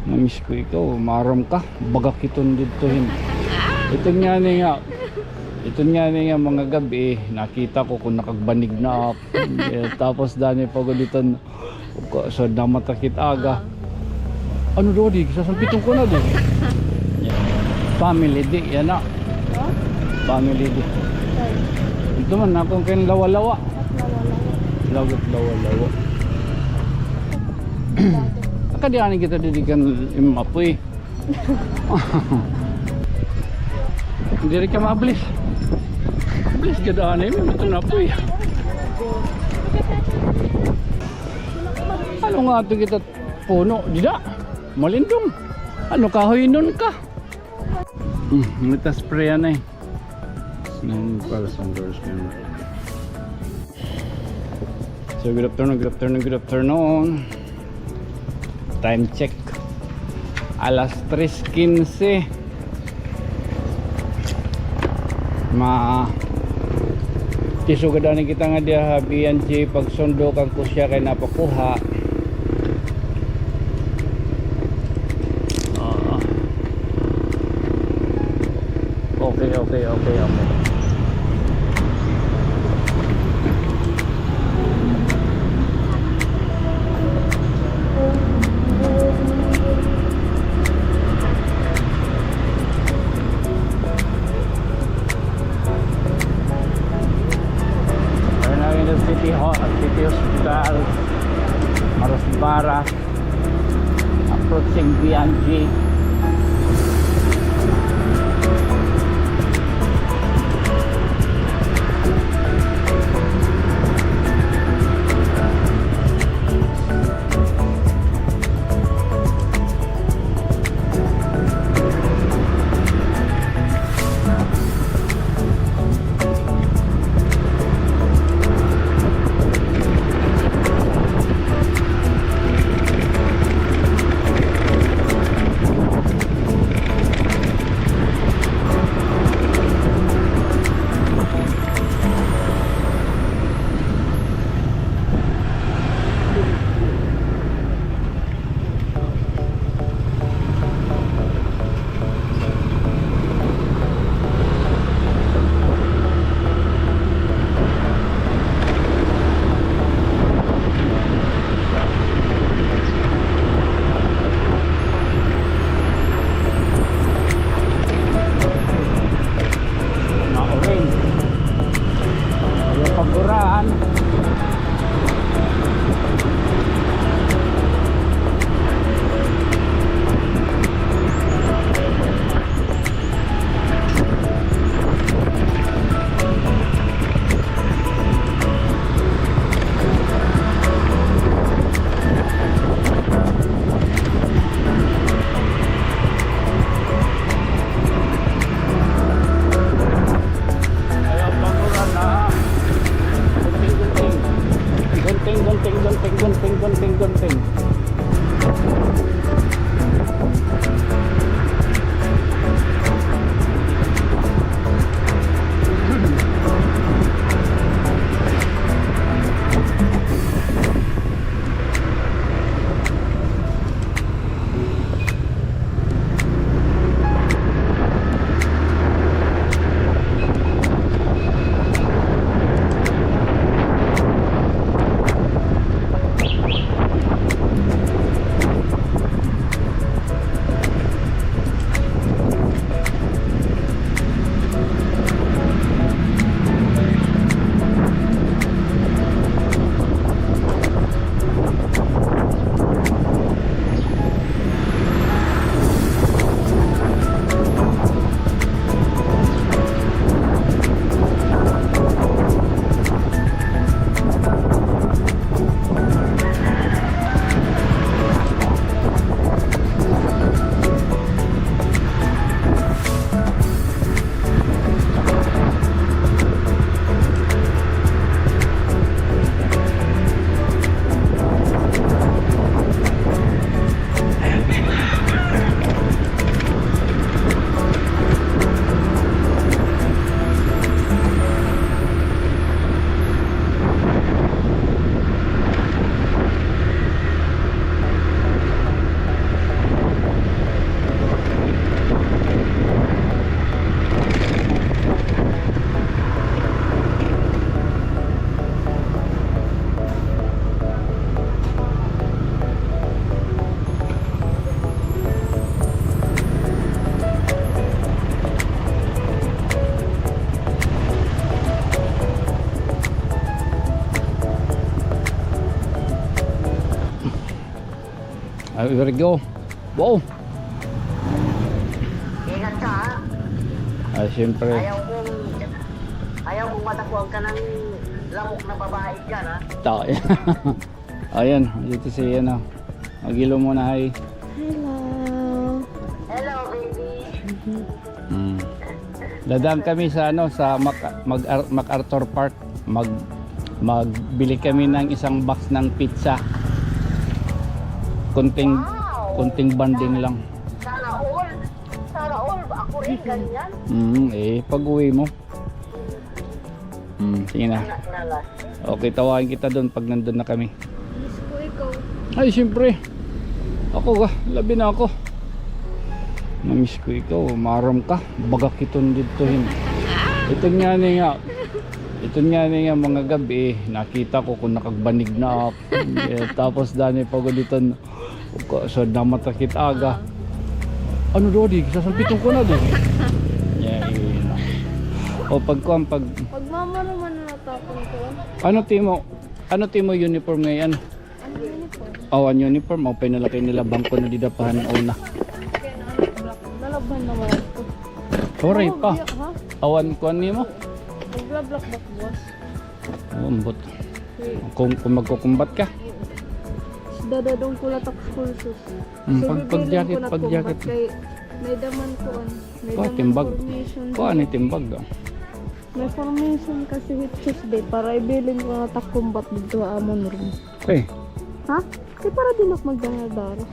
Namiss ko ikaw, maram ka. Bagak iton dito hin. Ito nga nga mga gabi, nakita ko kung nakagbanig na ako. Tapos dani pagulitan sa namatakit aga. Ano Rodi, sasampitong ko na din. Family di, yan na. Family di. Ito man, akong kain lawa-lawa. Lagot lawa-lawa. Akadianin kita didikan imapoy. Hindi rin ka mablis. Mablis ka daan ito na po eh. Ano nga ito kita puno? Dida, malindong. Ano kahoy nun ka? Mita sprayan eh. Para sa endorsement. So good afternoon. Time check. Alas 3:15. Tisugadan kita nga dia habian si pagsundo kang kusya kay napakuha. Okay. City Hospital Marosbara, approaching BNG. Here we go. Wow. Ingat ka ha. Ay, siyempre. Ayaw kong matakuan ka ng lamok na babae dyan ha. Tayo. Ayan, dito si ano. Magilo muna ay. Hello. Hello baby. Dadaan kami sa ano sa MacArthur Park. Magbili kami ng isang box ng pizza. Kunting banding lang. Sana all. Sana all. Ako rin ganyan. Pag uwi mo. Sige na. Nalas. Okay, tawagin kita doon pag nandun na kami. Miss ko ikaw. Ay, siyempre. Ako labi na ako. Namiss ko ikaw, maram ka. Bagak iton dito hin. Ito nga nga mga gabi, nakita ko kung nakagbanig na ako. Tapos dani pagod dito, so namatakit aga. Ano Dodi, sasampitong ko na doon. O pag Pagmamaruman na natapon ko. ano timo uniform ngayon? Ano uniform? Ang uniform, o pinalaki nila bangko na didapahan una. Kaya nalabhan naman ito. Horay pa. Ha? Awan ko nimo. Naglablak back boss. Ambot. Kung magkukumbat ka. Dadadong ko latak school shoes. Pag-jacket. Kay may daman ko an. May Ko daman timbag. formation. Ko ani timbag. May formation kasi with Tuesday para ibilin ko na takumbat dito amon room. Okay. Ha? Kaya para din ako magdara-dara.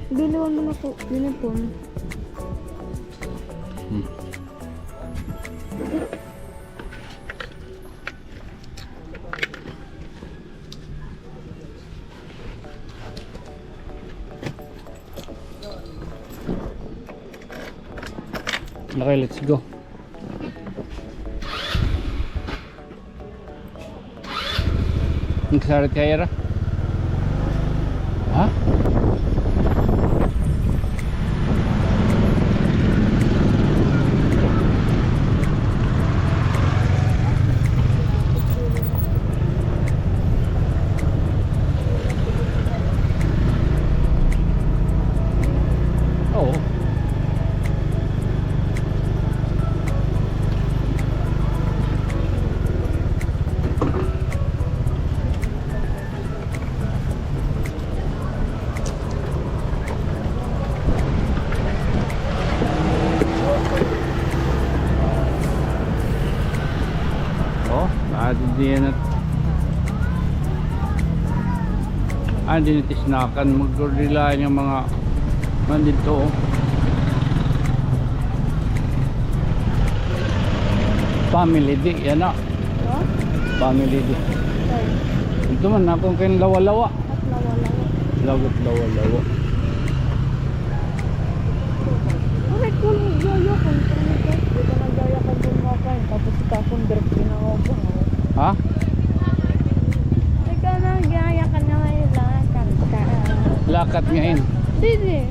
Biliwan mo na ko uniform. Okay, let's go. Nagsarit kaya ra? Ha? Oo. Diyan at dinitisnakan magdurilaan yung mga nandito. Family di yan na. What? Family di. Ito man akong kain lawa-lawa. At lawa-lawa. Lawa-lawa. Okay, cool. Gaya ko. Di ba nagaya ka dun mga kain? Tapos ikaw kung direct din ako. Ha? Ikaw nagaya ka na ngayon lakan ka. Lakat ngayon. Didi.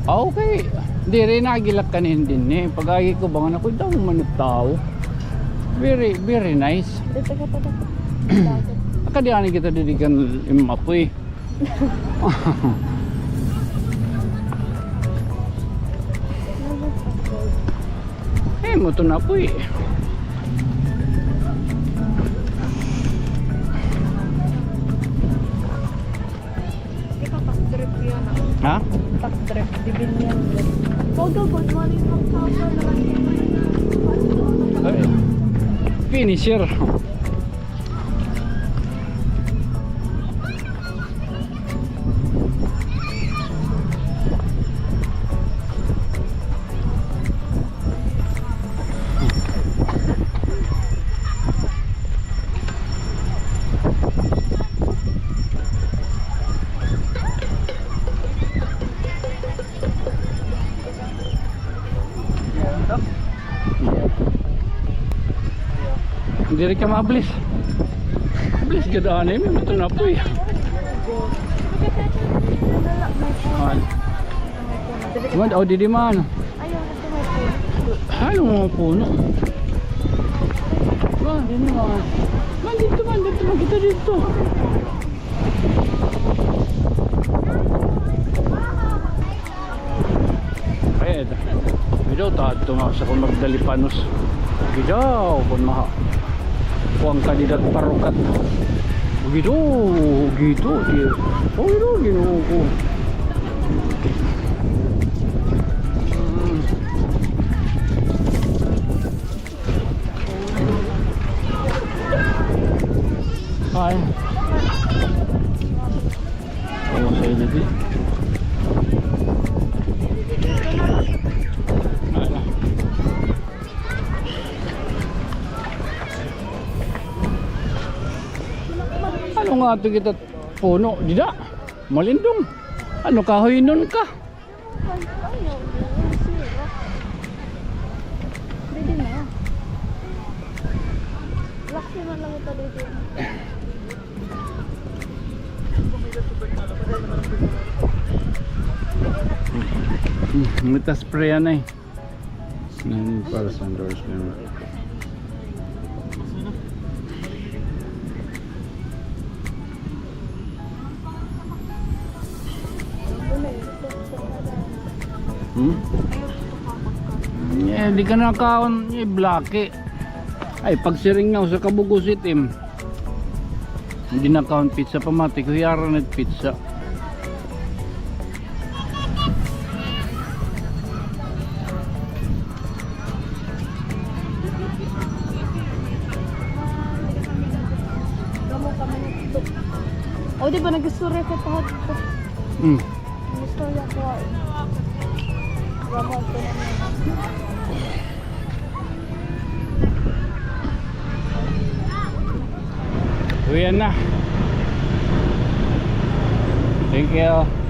Okay. Di rin nagilak kanin din eh. Pag-agi ko bang ako daw manit tao. Very, very nice. Dito ka pa dapat. Akadianin kita didikan imapoy. Mo to na po eh. Ikaw tak-drip yan ah. Ha? Tak-drip. Dibin yan. Pogo, good morning. Mag-cover na lang yung Ay. Finisher. Hindi rin ka mablis. Mablis ka daan eh. May mato na po eh. Diman, o di man. Ano mga puno? Ba, di naman. Man, dito man. Dito man kita dito. Gidaw taad to nga sa kung magdalipanos. Gidaw kung maha. Kuang kandidat parukat. Gidaw, gitu dia. Oh gidaw, gidaw ko. Hai. Oh, saya jadi. Ano nga ito kita puno? Dida, malindong. Ano kahoy nun ka? Pwede na. Laki man lang ito dito. Kita spray yan eh. Nan para sa endorsement. Di ka nakaon i-block eh. Ay pagsiring nga sa kabugo sitim. Hindi nakaon pizza pamati kuyaran at pizza. O di ba nag-istorya ka pa dito? Nag-istorya ko ay. Gamot ko naman. Uyan na. Thank you.